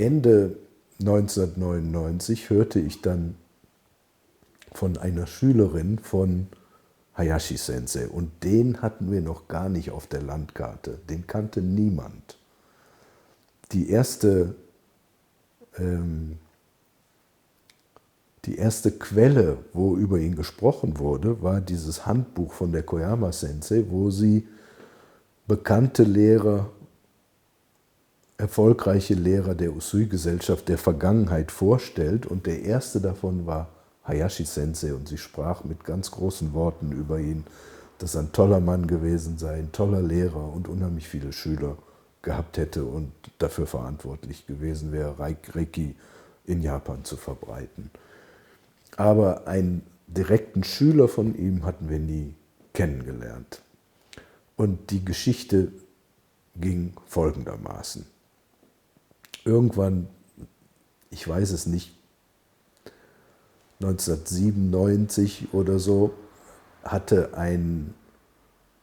Ende 1999 hörte ich dann von einer Schülerin von Hayashi Sensei und den hatten wir noch gar nicht auf der Landkarte, den kannte niemand. Die erste Quelle, wo über ihn gesprochen wurde, war dieses Handbuch von der Koyama Sensei, wo sie bekannte Lehrer, erfolgreiche Lehrer der Usui-Gesellschaft der Vergangenheit vorstellt. Und der erste davon war Hayashi Sensei und sie sprach mit ganz großen Worten über ihn, dass er ein toller Mann gewesen sei, ein toller Lehrer und unheimlich viele Schüler gehabt hätte und dafür verantwortlich gewesen wäre, Reiki in Japan zu verbreiten. Aber einen direkten Schüler von ihm hatten wir nie kennengelernt. Und die Geschichte ging folgendermaßen. Irgendwann, ich weiß es nicht, 1997 oder so, hatte ein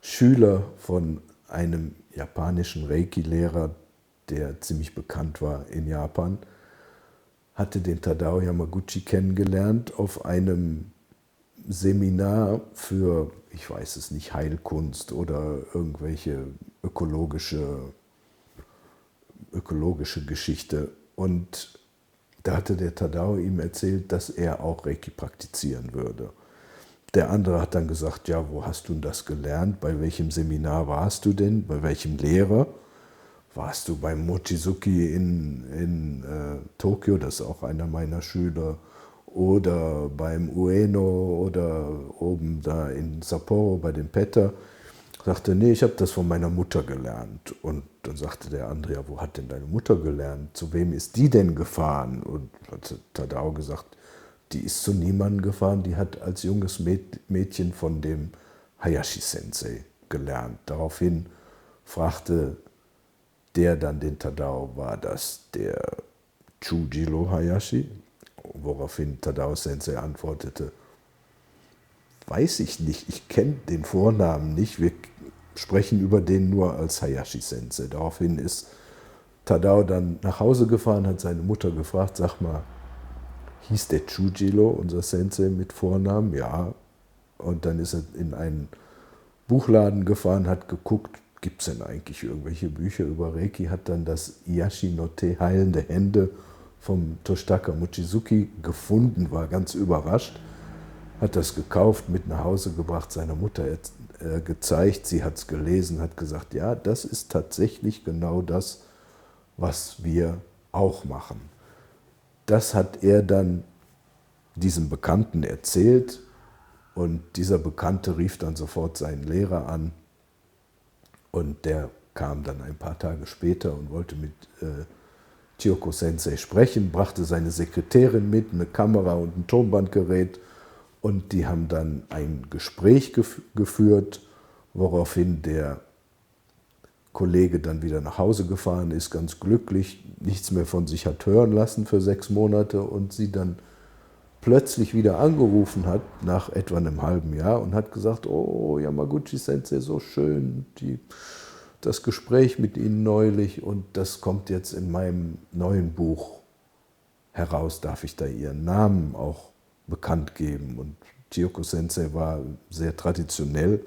Schüler von einem japanischen Reiki-Lehrer, der ziemlich bekannt war in Japan, hatte den Tadao Yamaguchi kennengelernt auf einem Seminar für, ich weiß es nicht, Heilkunst oder irgendwelche ökologische Geschichte. Und da hatte der Tadao ihm erzählt, dass er auch Reiki praktizieren würde. Der andere hat dann gesagt, ja, wo hast du denn das gelernt? Bei welchem Seminar warst du denn? Bei welchem Lehrer? Warst du beim Mochizuki in Tokio, das ist auch einer meiner Schüler, oder beim Ueno oder oben da in Sapporo bei dem Petter? Sagte, nee, ich habe das von meiner Mutter gelernt. Und dann sagte der andere, ja, wo hat denn deine Mutter gelernt? Zu wem ist die denn gefahren? Und hat Tadao gesagt, die ist zu niemandem gefahren, die hat als junges Mädchen von dem Hayashi-Sensei gelernt. Daraufhin fragte der dann den Tadao, war das der Chujiro Hayashi? Woraufhin Tadao Sensei antwortete, weiß ich nicht, ich kenne den Vornamen nicht, wir sprechen über den nur als Hayashi Sensei. Daraufhin ist Tadao dann nach Hause gefahren, hat seine Mutter gefragt, sag mal, hieß der Chujiro, unser Sensei, mit Vornamen? Ja. Und dann ist er in einen Buchladen gefahren, hat geguckt, gibt es denn eigentlich irgendwelche Bücher über Reiki, hat dann das Iyashi no Te, heilende Hände vom Toshitaka Mochizuki gefunden, war ganz überrascht, hat das gekauft, mit nach Hause gebracht, seiner Mutter gezeigt, sie hat es gelesen, hat gesagt, ja, das ist tatsächlich genau das, was wir auch machen. Das hat er dann diesem Bekannten erzählt und dieser Bekannte rief dann sofort seinen Lehrer an und der kam dann ein paar Tage später und wollte mit Chiyoko Sensei sprechen, brachte seine Sekretärin mit, eine Kamera und ein Tonbandgerät und die haben dann ein Gespräch geführt, woraufhin der Kollege dann wieder nach Hause gefahren ist, ganz glücklich, nichts mehr von sich hat hören lassen für 6 Monate und sie dann plötzlich wieder angerufen hat, nach etwa einem halben Jahr und hat gesagt, oh, Yamaguchi-Sensei, so schön, das Gespräch mit Ihnen neulich und das kommt jetzt in meinem neuen Buch heraus, darf ich da Ihren Namen auch bekannt geben. Und Chiyoko Sensei war sehr traditionell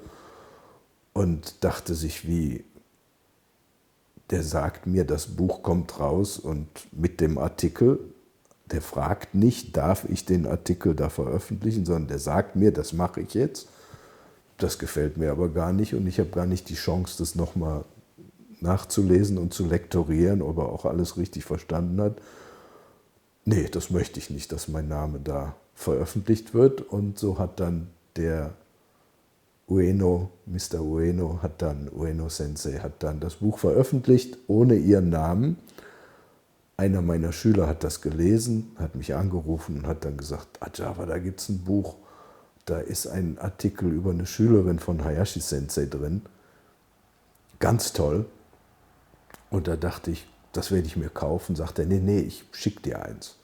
und dachte sich, wie, der sagt mir, das Buch kommt raus und mit dem Artikel, der fragt nicht, darf ich den Artikel da veröffentlichen, sondern der sagt mir, das mache ich jetzt. Das gefällt mir aber gar nicht und ich habe gar nicht die Chance, das nochmal nachzulesen und zu lektorieren, ob er auch alles richtig verstanden hat. Nee, das möchte ich nicht, dass mein Name da veröffentlicht wird. Und so hat dann der Ueno, Mr. Ueno, Ueno Sensei hat dann das Buch veröffentlicht, ohne ihren Namen. Einer meiner Schüler hat das gelesen, hat mich angerufen und hat dann gesagt, Ajava, da gibt es ein Buch, da ist ein Artikel über eine Schülerin von Hayashi Sensei drin. Ganz toll. Und da dachte ich, das werde ich mir kaufen. Sagt er, nee, ich schicke dir eins.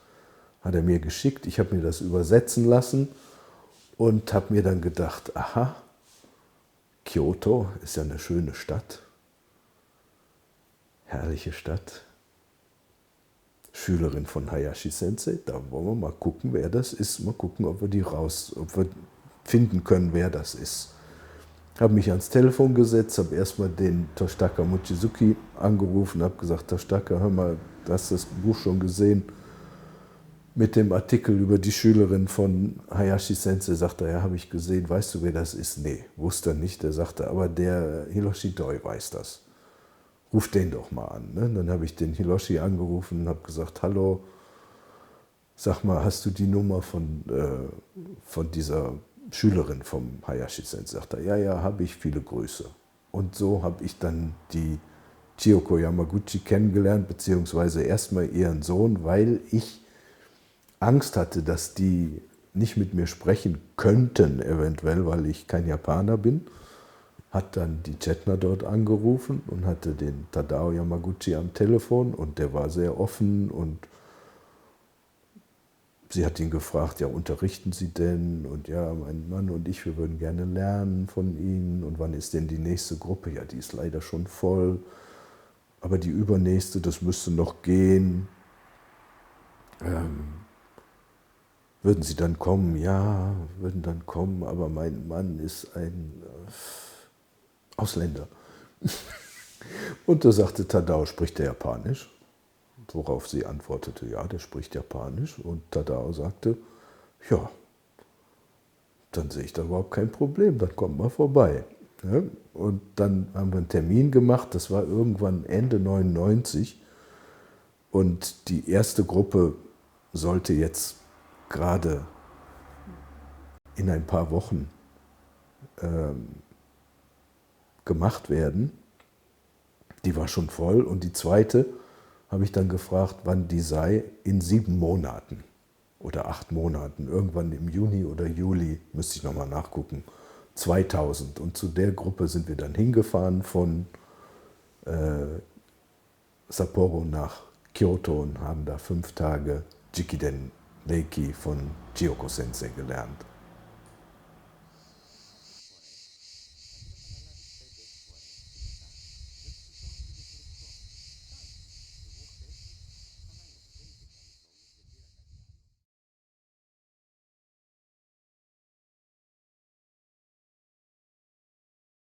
Hat er mir geschickt, ich habe mir das übersetzen lassen und habe mir dann gedacht, aha, Kyoto ist ja eine schöne Stadt. Herrliche Stadt. Schülerin von Hayashi Sensei. Da wollen wir mal gucken, wer das ist. Mal gucken, ob wir finden können, wer das ist. Habe mich ans Telefon gesetzt, habe erstmal den Toshitaka Mochizuki angerufen, habe gesagt, Toshitaka, hör mal, du hast das Buch schon gesehen mit dem Artikel über die Schülerin von Hayashi Sensei. Sagt er, ja, habe ich gesehen, weißt du, wer das ist? Nee, wusste er nicht. Er sagte, aber der Hiroshi Doi weiß das. Ruf den doch mal an. Ne? Dann habe ich den Hiroshi angerufen und habe gesagt, hallo, sag mal, hast du die Nummer von dieser Schülerin vom Hayashi Sensei? Sagt er, ja, ja, habe ich, viele Grüße. Und so habe ich dann die Chiyoko Yamaguchi kennengelernt, beziehungsweise erstmal ihren Sohn, weil ich Angst hatte, dass die nicht mit mir sprechen könnten, eventuell, weil ich kein Japaner bin. Hat dann die Chetna dort angerufen und hatte den Tadao Yamaguchi am Telefon und der war sehr offen und sie hat ihn gefragt, ja, unterrichten Sie denn? Und ja, mein Mann und ich, wir würden gerne lernen von Ihnen. Und wann ist denn die nächste Gruppe? Ja, die ist leider schon voll. Aber die übernächste, das müsste noch gehen. Würden Sie dann kommen? Ja, würden dann kommen, aber mein Mann ist ein Ausländer. Und da sagte Tadao, spricht der Japanisch? Worauf sie antwortete, ja, der spricht Japanisch. Und Tadao sagte, ja, dann sehe ich da überhaupt kein Problem, dann kommt mal vorbei. Ja, und dann haben wir einen Termin gemacht, das war irgendwann Ende 99. Und die erste Gruppe sollte jetzt gerade in ein paar Wochen gemacht werden. Die war schon voll und die zweite habe ich dann gefragt, wann die sei, in 7 Monaten oder 8 Monaten, irgendwann im Juni oder Juli, müsste ich nochmal nachgucken, 2000. Und zu der Gruppe sind wir dann hingefahren von Sapporo nach Kyoto und haben da 5 Tage Jikiden Reiki von Chiyoko Sensei gelernt.